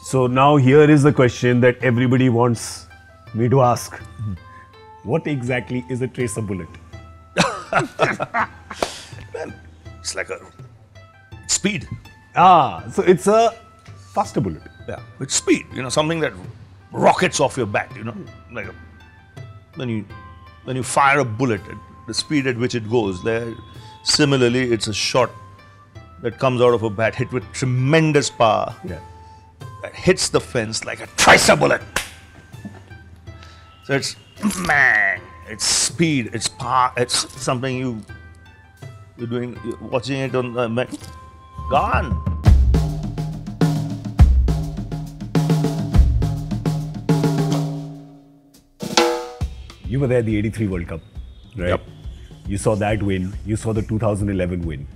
So now here is the question that everybody wants me to ask. What exactly is a tracer bullet? It's like a speed. So it's a faster bullet. Yeah, it's speed. Something that rockets off your back. Like when you fire a bullet at the speed at which it goes. Similarly, it's a shot that comes out of a bat hit with tremendous power. Yeah. That hits the fence like a tracer bullet. So it's speed, it's power, it's something you're watching it on gone. You were there at the '83 World Cup, right? Yep. You saw that win. You saw the 2011 win.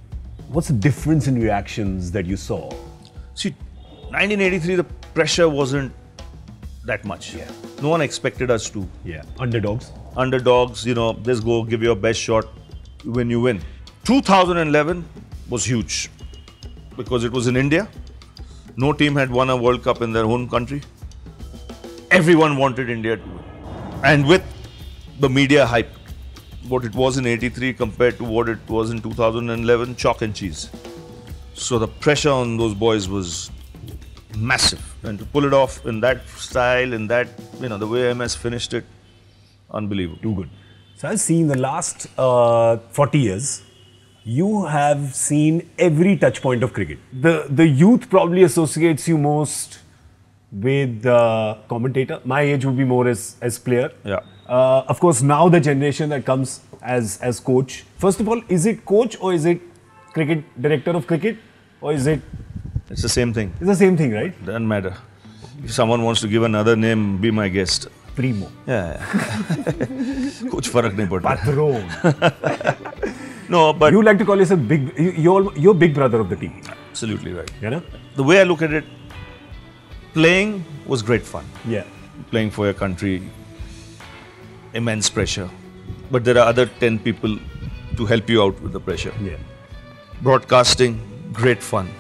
What's the difference in reactions that you saw? See, 1983, the pressure wasn't that much. Yeah. No one expected us to. Yeah. Underdogs. Underdogs, just go give your best shot. When you win. 2011 was huge because it was in India. No team had won a World Cup in their own country. Everyone wanted India to win. And with the media hype, what it was in '83 compared to what it was in 2011, chalk and cheese. So the pressure on those boys was massive. And to pull it off in that style, in that, the way MS finished it, unbelievable. Too good. So I've seen the last 40 years, you have seen every touch point of cricket. The youth probably associates you most with commentator. My age would be more as player. Yeah. Of course, now the generation that comes as coach. First of all, is it coach or is it cricket director of cricket, or is it? It's the same thing. It's the same thing, right? Doesn't matter. If someone wants to give another name, be my guest. Primo. Yeah. Kuch farak nahi padta. Patron. No, but You like to call yourself big. You're big brother of the team. absolutely right. You know? The way I look at it, playing was great fun. Yeah. Playing for your country, immense pressure. But there are other 10 people to help you out with the pressure. Yeah. Broadcasting, great fun.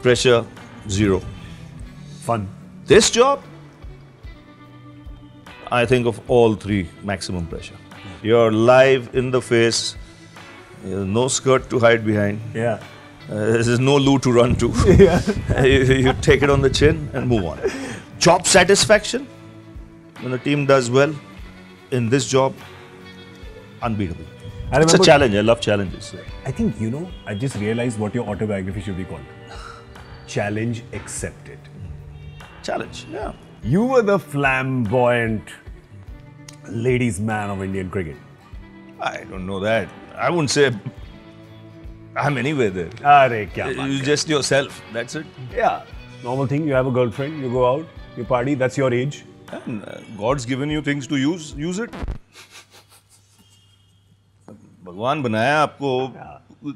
Pressure, zero. Fun. This job, I think of all three, maximum pressure. You're live in the face, no skirt to hide behind. Yeah. There's no loo to run to. Yeah. you take it on the chin and move on. Job satisfaction, when a team does well in this job, unbeatable. It's a challenge. I love challenges. I think, I just realized what your autobiography should be called. Challenge accepted. Challenge, yeah. You were the flamboyant ladies' man of Indian cricket. I don't know that. I wouldn't say I'm anywhere there. Are, kya baat You hai. just yourself. That's it. Yeah. Normal thing, you have a girlfriend, you go out, you party, that's your age. And God's given you things to use it. भगवान बनाया आपको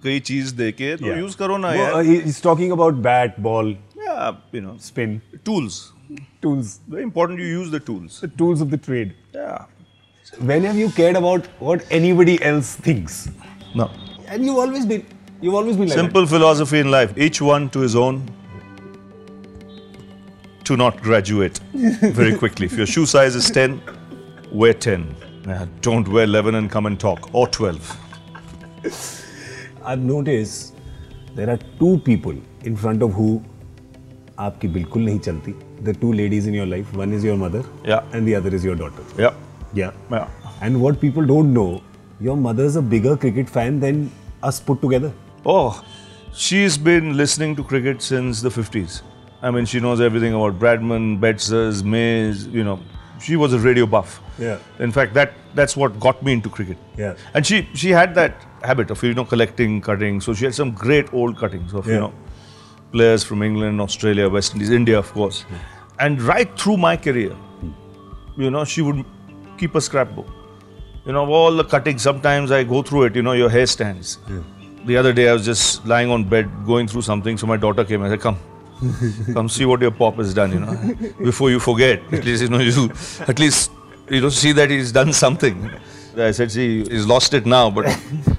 कई चीज देके तो use करो ना यार. He's talking about bat, ball, Yeah, spin, tools. tools, Very important you use the tools. the tools of the trade. Yeah. When have you cared about what anybody else thinks? No. And you've always been like Simple philosophy in life. Each one to his own. To not graduate very quickly. If your shoe size is 10, wear 10. Don't wear 11 and come and talk. Or 12. I've noticed there are two people in front of who आपकी बिल्कुल नहीं चलती. The two ladies in your life. One is your mother. Yeah. And the other is your daughter. Yeah. Yeah. Yeah. And what people don't know, your mother's a bigger cricket fan than us put together. Oh, she's been listening to cricket since the 50s. I mean, she knows everything about Bradman, Betzers, Mays, She was a radio buff. Yeah. In fact, that's what got me into cricket. Yeah. And she had that habit of, collecting cuttings. So she had some great old cuttings of, players from England, Australia, West Indies, India, of course. And right through my career, she would keep a scrapbook. All the cuttings, sometimes I go through it, your hair stands. Yeah. The other day I was just lying on bed going through something, so my daughter came and I said, come see what your pop has done, before you forget. At least, see that he's done something. I said, see, he's lost it now, but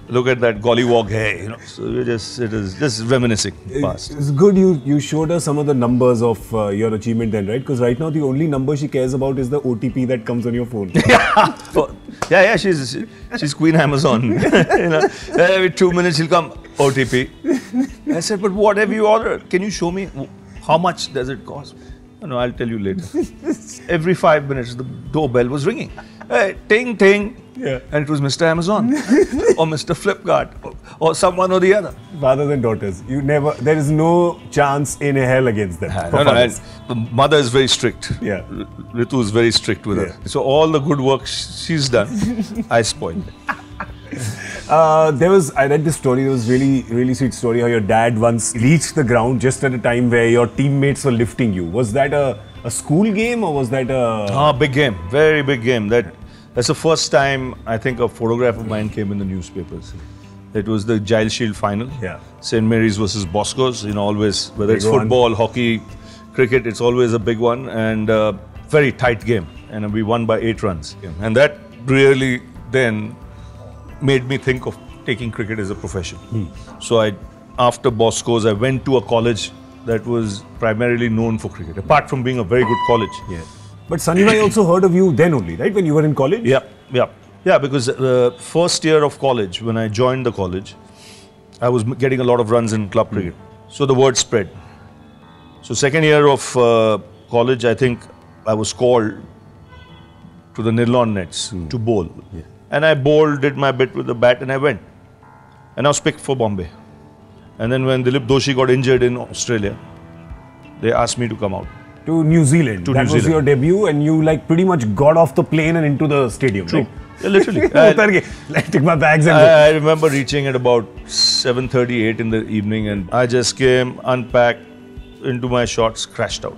look at that gollywog hair, you know. So it is just reminiscing past. It's good you showed us some of the numbers of your achievement then, right? Because right now the only number she cares about is the OTP that comes on your phone. Yeah, she's Queen Amazon. You know, every 2 minutes she'll come, OTP. I said, but what have you ordered? Can you show me? How much does it cost? No, I'll tell you later. Every 5 minutes the doorbell was ringing. Hey, ting, ting. Yeah. And it was Mr. Amazon or Mr. Flipkart or someone or the other. Fathers and daughters, there is no chance in hell against them. The mother is very strict. Yeah. Ritu is very strict with her. So all the good work she's done, I spoiled. I read this story, it was really sweet story how your dad once reached the ground just at a time where your teammates were lifting you. Was that a school game or was that a... Big game, very big game. That's the first time I think a photograph of mine came in the newspapers. It was the Giles Shield final. Yeah. St. Mary's versus Bosco's, you know, always, whether Big it's football, hockey, cricket, it's always a big one and very tight game. And we won by 8 runs. And that really then made me think of taking cricket as a profession. So after Bosco's, I went to a college that was primarily known for cricket, apart from being a very good college. Yeah. But Sunny Bhai also heard of you then only, right? When you were in college? Yeah, because first year of college, when I joined the college, I was getting a lot of runs in club cricket. So the word spread. So second year of college, I think I was called to the Nirlawn nets to bowl. Yeah. And I bowled, did my bit with the bat and I went. And I was picked for Bombay. And then when Dilip Doshi got injured in Australia, they asked me to come out. To New Zealand. To that New was Zealand. your debut and you like pretty much got off the plane and into the stadium. True. Right? Yeah, literally. Like, take my bags and go. I remember reaching at about 7:38 in the evening and I just came, unpacked, into my shorts, crashed out.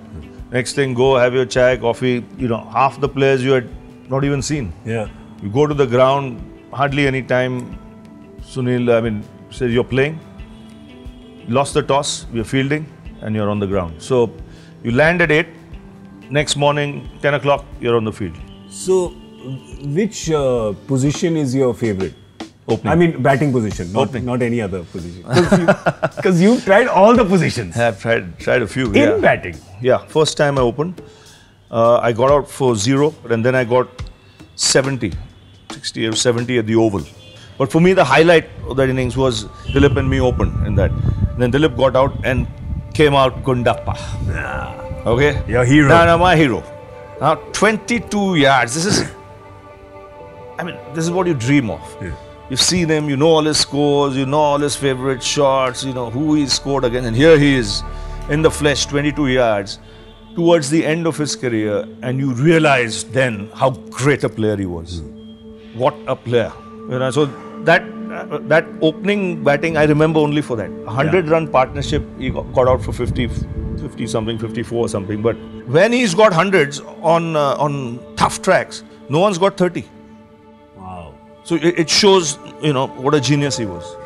Next thing, go have your chai, coffee. You know, half the players you had not even seen. Yeah. You go to the ground, hardly any time. Sunil, says you're playing. Lost the toss, you're fielding, and you're on the ground. So you land at 8. Next morning, 10 o'clock, you're on the field. So, which position is your favorite? Opening. I mean, batting position, Opening. not any other position. Because you've tried all the positions. I've tried a few. In batting. Yeah, first time I opened, I got out for 0, and then I got 60 or 70 at the Oval. But for me, the highlight of that innings was Dilip and me opened in that. And then Dilip got out and came out Gundappa. Okay? Your hero. No, my hero. Now, 22 yards. This is what you dream of. Yeah. You've seen him, you know all his scores, you know all his favorite shots, you know who he scored against. And here he is in the flesh, 22 yards, towards the end of his career. And you realize then how great a player he was. What a player. You know, so that opening batting, I remember only for that. 100-run partnership, he got out for 50 something, 54 something. But when he's got hundreds on tough tracks, no one's got 30. Wow. So it shows, you know, what a genius he was.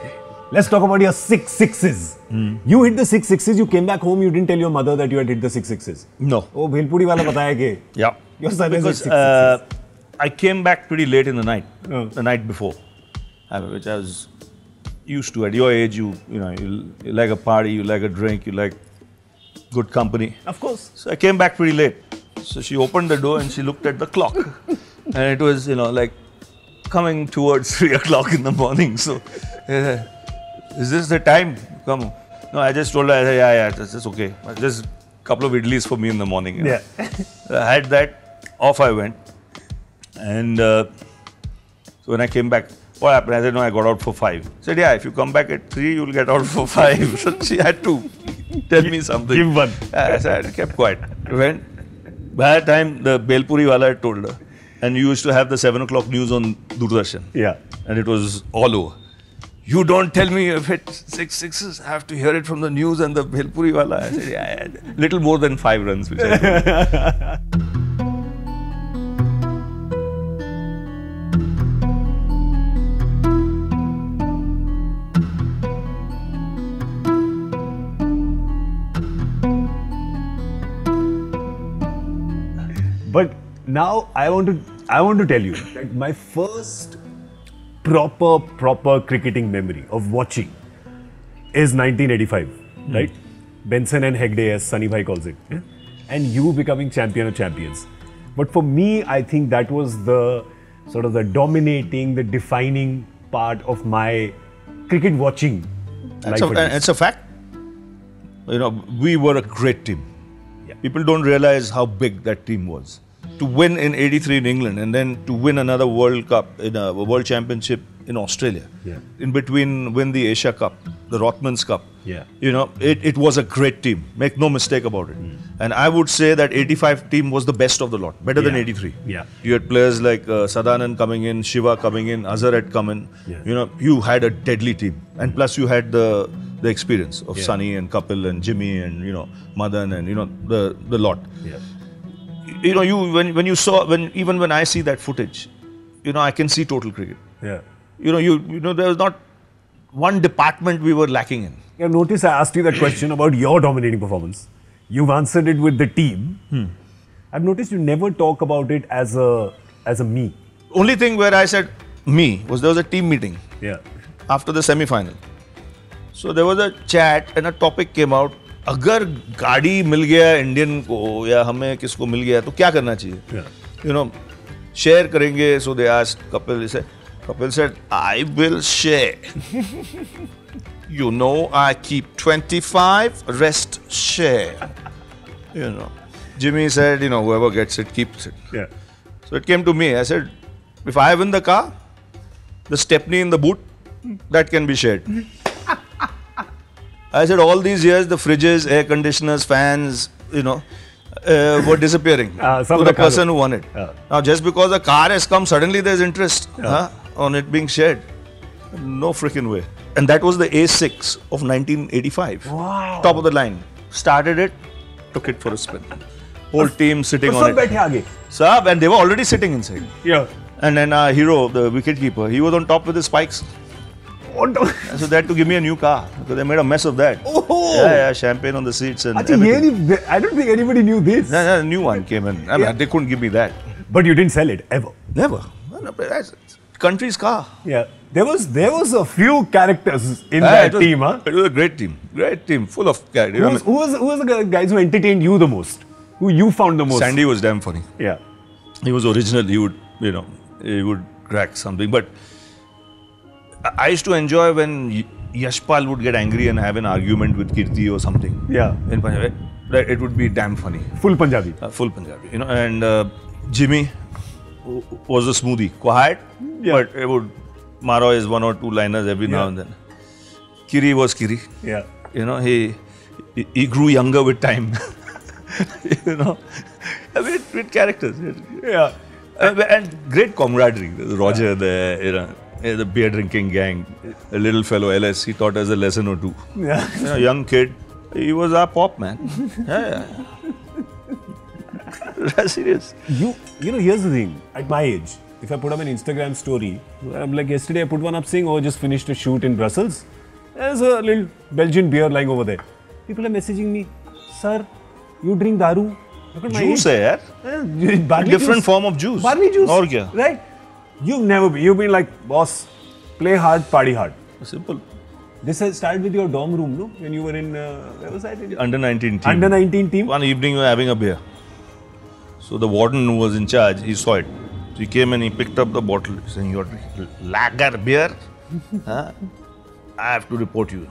Let's talk about your 6 sixes. You hit the 6 sixes, you came back home, you didn't tell your mother that you had hit the 6 sixes. No. Oh, Bhelpuri wala bataya ke Yeah. your son has hit Because 6 sixes. I came back pretty late in the night, Oh. the night before, which I was used to. At your age, you like a party, you like a drink, you like good company. Of course. So I came back pretty late. So she opened the door and she looked at the clock. And it was, like coming towards 3 o'clock in the morning. So, is this the time? Come on. No, I just told her, I said, yeah, that's okay. Just a couple of idlis for me in the morning. You know. Yeah. I had that, off I went. And so when I came back, what happened? I said, no, I got out for 5. She said, yeah, if you come back at 3, you'll get out for 5. So she had to tell me something. Give one. I said, I kept quiet. When, by that time, the Bhelpuri wala had told her. And you used to have the 7 o'clock news on Doordarshan. Yeah. And it was all over. You don't tell me you've hit 6 sixes. I have to hear it from the news and the Bhelpuri wala. I said, yeah. Little more than 5 runs. Which I did. But now I want to tell you that my first proper cricketing memory of watching is 1985, right? Benson and Hegde, as Sunny Bhai calls it. Yeah? And you becoming champion of champions. But for me, I think that was the sort of the dominating, the defining part of my cricket watching life. It's a fact. You know, we were a great team. Yeah. People don't realize how big that team was. To win in '83 in England and then to win another World Cup in a World Championship in Australia. Yeah. In between, win the Asia Cup, the Rothmans Cup. Yeah. You know, it was a great team. Make no mistake about it. And I would say that '85 team was the best of the lot, better than Yeah. '83. Yeah. You had players like Sadanand coming in, Shiva coming in, Azhar had come in. Yeah. You know, you had a deadly team, and plus you had the experience of Yeah. Sunny and Kapil and Jimmy and Madan and the lot. Yeah. You know, when you saw even when I see that footage, I can see total cricket. Yeah. There was not one department we were lacking in. Yeah, notice I asked you that question about your dominating performance. You've answered it with the team. I've noticed you never talk about it as a me. Only thing where I said me was there was a team meeting Yeah. after the semi-final. So there was a chat and a topic came out. अगर गाड़ी मिल गया Indian को या हमें किसको मिल गया तो क्या करना चाहिए? Yeah. Share करेंगे. So they asked Kapil. Kapil said, I will share. I keep 25, rest share. Jimmy said, whoever gets it, keeps it. Yeah. So it came to me. I said, if I win the car, the stepney in the boot, that can be shared. I said, all these years, the fridges, air conditioners, fans, were disappearing to the person who won it. Now, just because a car has come, suddenly there's interest on it being shared. No freaking way. And that was the A6 of 1985. Wow. Top of the line. Started it, took it for a spin. Whole team sitting on it. बैठे आगे. Sab, and they were already sitting inside. Yeah. And then our hero, the wicketkeeper, he was on top with his spikes. What the? So they had to give me a new car because they made a mess of that. Oh. Yeah, champagne on the seats and Achha, everything. I don't think anybody knew this. No, a new one came in. I mean, they couldn't give me that. But you didn't sell it ever. Never. No, that's country's car. Yeah. There was a few characters in that team, huh? It was a great team. Great team, full of characters. Who was the guys who entertained you the most? Who you found the most? Sandy was damn funny. Yeah. He was original. He would, he would crack something. But I used to enjoy when Yashpal would get angry and have an argument with Kirti or something. Yeah. In Punjabi. It would be damn funny. Full Punjabi. Full Punjabi. And Jimmy was a smoothie. Quiet, but it would maro his one or two liners every now and then. Kiri was Kiri. Yeah. He grew younger with time. With characters. Yeah. And great camaraderie. Roger, the beer drinking gang, a little fellow LS, he taught us a lesson or two. Yeah. Young kid, he was our pop man. Yeah. That's serious. Here's the thing. At my age, if I put up an Instagram story, I'm like, yesterday I put one up saying, oh, just finished a shoot in Brussels. There's a little Belgian beer lying over there. People are messaging me, sir, you drink daru. Look at my Juice age. Barley different juice. form of juice. Barley juice. Or kya? Right? You've been like, boss, play hard, party hard. Simple. This has started with your dorm room, no? When you were in, where was that? Under 19 team. Under 19 team? One evening we were having a beer. So the warden who was in charge, he saw it. So he came and he picked up the bottle, saying, "You're drinking lager beer? Huh? I have to report you."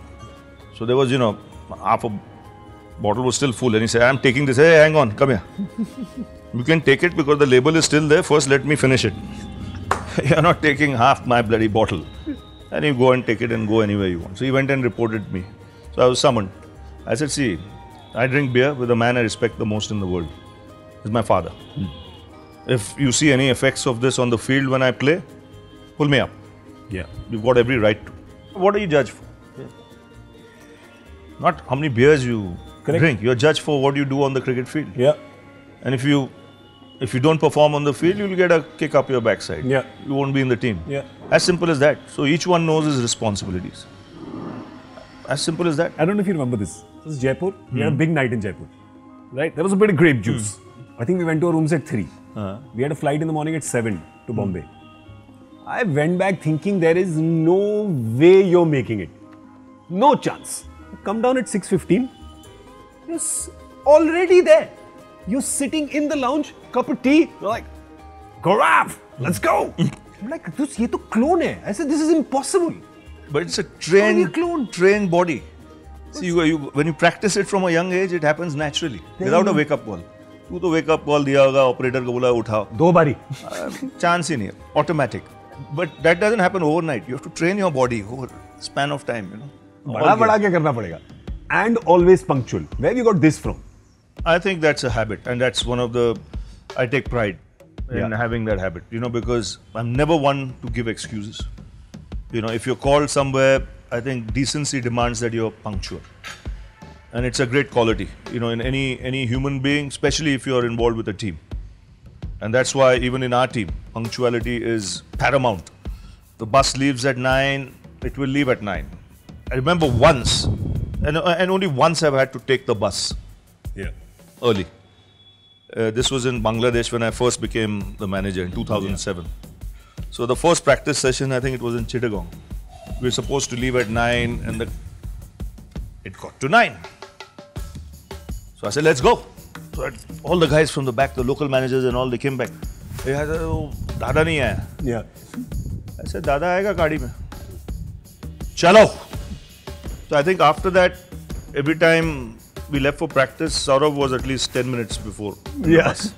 So there was, half a bottle was still full. And he said, "I'm taking this. Hey, hang on, come here. You can take it because the label is still there. First, let me finish it. You're not taking half my bloody bottle." And you go and take it and go anywhere you want. So he went and reported me. So I was summoned. I said, "See, I drink beer with the man I respect the most in the world. He's my father. If you see any effects of this on the field when I play, pull me up. Yeah. You've got every right to. What are you judged for? Not how many beers you drink. You're judged for what you do on the cricket field. Yeah. And if you don't perform on the field, you'll get a kick up your backside. Yeah. You won't be in the team. Yeah. As simple as that. So each one knows his responsibilities. As simple as that. I don't know if you remember this. This was Jaipur. We had a big night in Jaipur. Right? There was a bit of grape juice. I think we went to our rooms at 3. We had a flight in the morning at 7 to Bombay. I went back thinking there is no way you're making it. No chance. Come down at 6:15. You're already there. You're sitting in the lounge, cup of tea. You're like, Gaurav, let's go. I'm like, ये तो clone है. I said, this is impossible. But it's a clone? trained body. See, when you practice it from a young age, it happens naturally, without a wake-up call. तू तो wake-up call दिया होगा, operator को बोला उठाओ. 2 बारी. Chance ही नहीं है, automatic. But that doesn't happen overnight. You have to train your body over a span of time, you know. बड़ा के करना पड़ेगा. And always punctual. Where have you got this from? I think that's a habit, and that's one of the. I take pride in having that habit, you know, because I'm never one to give excuses. You know, if you're called somewhere, I think decency demands that you're punctual, and it's a great quality, you know, in any human being, especially if you're involved with a team. And that's why even in our team, punctuality is paramount. The bus leaves at 9; it will leave at 9. I remember once, and only once I've had to take the bus. Yeah. Early. This was in Bangladesh when I first became the manager in 2007. So the first practice session, I think it was in Chittagong. We were supposed to leave at 9 and it got to 9. So I said, let's go. So all the guys from the back, the local managers and all, they came back. They had, Dada nahi aaya. Yeah. I said, Dada aayega gaadi mein. Chalo. So I think after that, every time we left for practice, Saurav was at least 10 minutes before. Yes.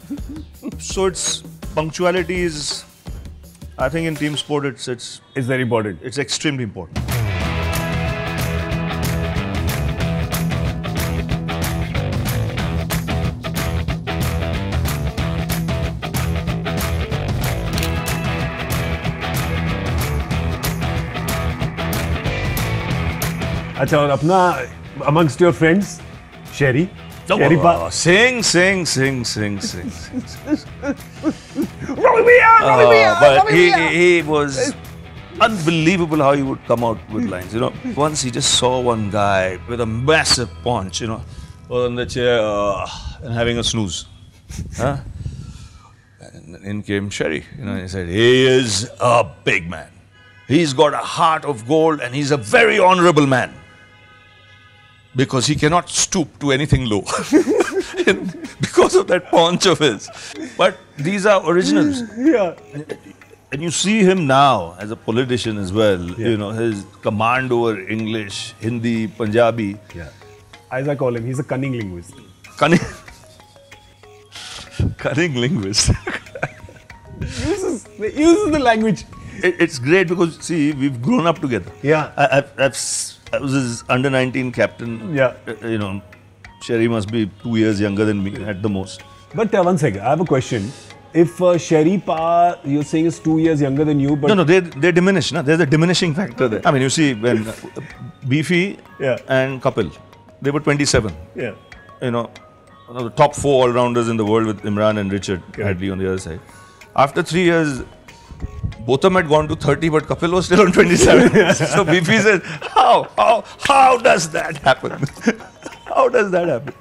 So it's punctuality is, I think in team sport, it's very important. It's extremely important. अच्छा और अपना amongst your friends, Sherry. Sherry Pa. Sing. Rolling me out. But he was unbelievable how he would come out with lines. You know, once he just saw one guy with a massive paunch, you know, was on the chair and having a snooze. Huh? And in came Sherry. You know, he said, he is a big man. He's got a heart of gold and he's a very honorable man. Because he cannot stoop to anything low. Because of that paunch of his. But these are originals. Yeah. And you see him now as a politician as well. Yeah. You know, his command over English, Hindi, Punjabi. Yeah. As I call him, he's a cunning linguist. Cunning linguist. uses the language. It's great because, see, we've grown up together. Yeah. I was his under-19 captain. Yeah. You know, Sherry must be 2 years younger than me at the most. But one second, I have a question. If Sherry Pa, you're saying is 2 years younger than you, but... No, they diminish. No? There's a diminishing factor there. I mean, you see, when Beefy and Kapil, they were 27. Yeah. You know, one of the top 4 all-rounders in the world with Imran and Richard Hadley on the other side. After 3 years, both of them had gone to 30, but Kapil was still on 27. So Beefy says, how does that happen? How does that happen?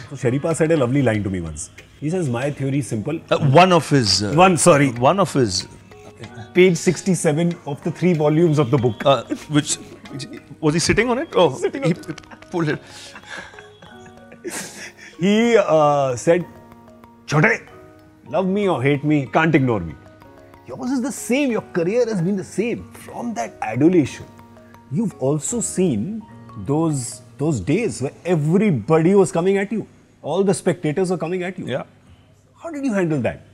So Sherry Pa said a lovely line to me once. He says, my theory is simple. One of his... One of his... Page 67 of the 3 volumes of the book. Which was he sitting on it? Oh, he pulled it. He said, Chote, love me or hate me, can't ignore me. Yours is the same, your career has been the same. From that adulation, you've also seen those days where everybody was coming at you. All the spectators were coming at you. Yeah. How did you handle that?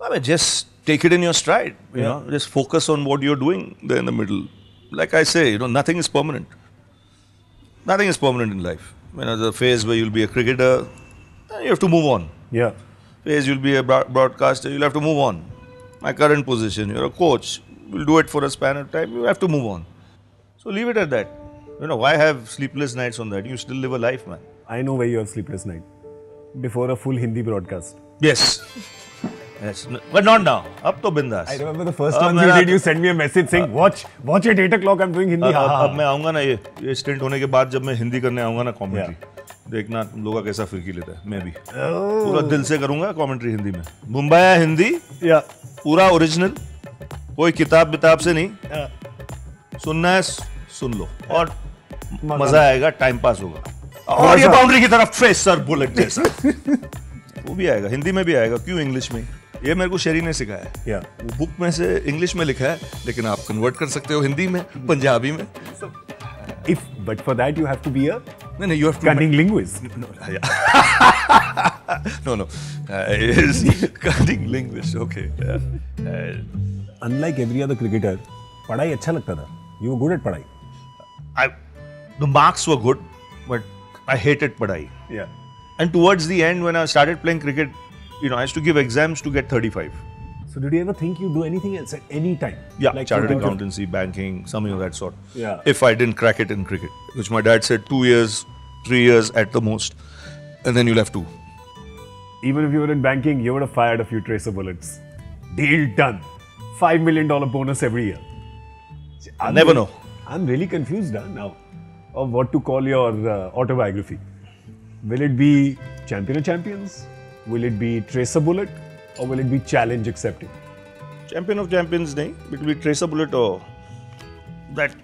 I mean, just take it in your stride. You know, just focus on what you're doing there in the middle. Like I say, you know, nothing is permanent. Nothing is permanent in life. You know, the phase where you'll be a cricketer, you have to move on. Yeah. Phase you'll be a broadcaster, you'll have to move on. My current position, you're a coach, you'll do it for a span of time, you have to move on. So leave it at that. You know, why have sleepless nights on that? You still live a life, man. I know where you have sleepless night. Before a full Hindi broadcast. Yes. Yes. But not now. Up to bindas. I remember the first time you sent me a message saying, watch at 8 o'clock, I'm doing Hindi. अब मैं आऊँगा ना ये stent होने के बाद जब मैं हिंदी करने आऊँगा ना कमेंट्री देखना तुम लोगों का कैसा फिरकी लेता है मैं भी पूरा दिल से करूँगा कमेंट्री हिंदी में मुंबई हिंदी पूरा ओरिजिनल कोई किताब विताब से नहीं, सुनना है सुन लो और मजा आएगा, टाइम पास होगा। और ये बाउंड्री की तरफ ट्रेसर बुलेट जैसा वो भी आएगा, हिंदी में भी आएगा, क्यों इंग्लिश में? ये मेरे को शेरी ने सिखाया है। वो बुक में से इंग्लिश में लिखा है, लेकिन आप कन्वर्ट कर सकते हो हिंदी में, पंजाबी में। But for that you have to be a No, you have to cunning linguist. No. Cunning linguist, okay. Unlike every other cricketer, पढ़ाई अच्छा लगता था. You were good at पढ़ाई. The marks were good, but I hated padai. Yeah. And towards the end, when I started playing cricket, I used to give exams to get 35. So did you ever think you'd do anything else at any time? Yeah, like chartered accountancy, banking, something of that sort. Yeah. If I didn't crack it in cricket, which my dad said 2 years, 3 years at the most, and then you'll have 2. Even if you were in banking, you would have fired a few tracer bullets. Deal done. $5 million bonus every year. I'll never know. I'm really confused now of what to call your autobiography. Will it be Champion of Champions? Will it be Tracer Bullet? Or will it be challenge accepting? Champion of Champions, nahi. It will be Tracer Bullet or that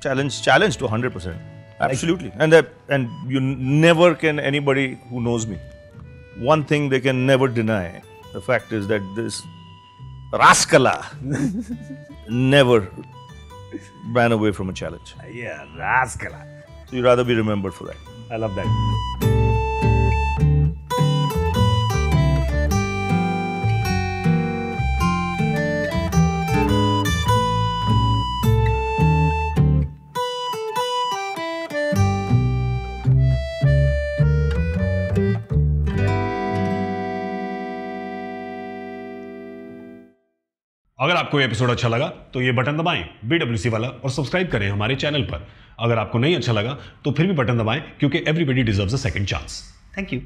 challenge to 100%. Absolutely. And you never can, anybody who knows me, one thing they can never deny. The fact is that this Raskala never ran away from a challenge. Yeah, Raskala. So you'd rather be remembered for that. I love that. अगर आपको ये episode अच्छा लगा तो ये button दबाएं BWC वाला और सब्सक्राइब करें हमारे चैनल पर। अगर आपको नहीं अच्छा लगा तो फिर भी बटन दबाएं, क्योंकि everybody deserves a second chance. Thank you.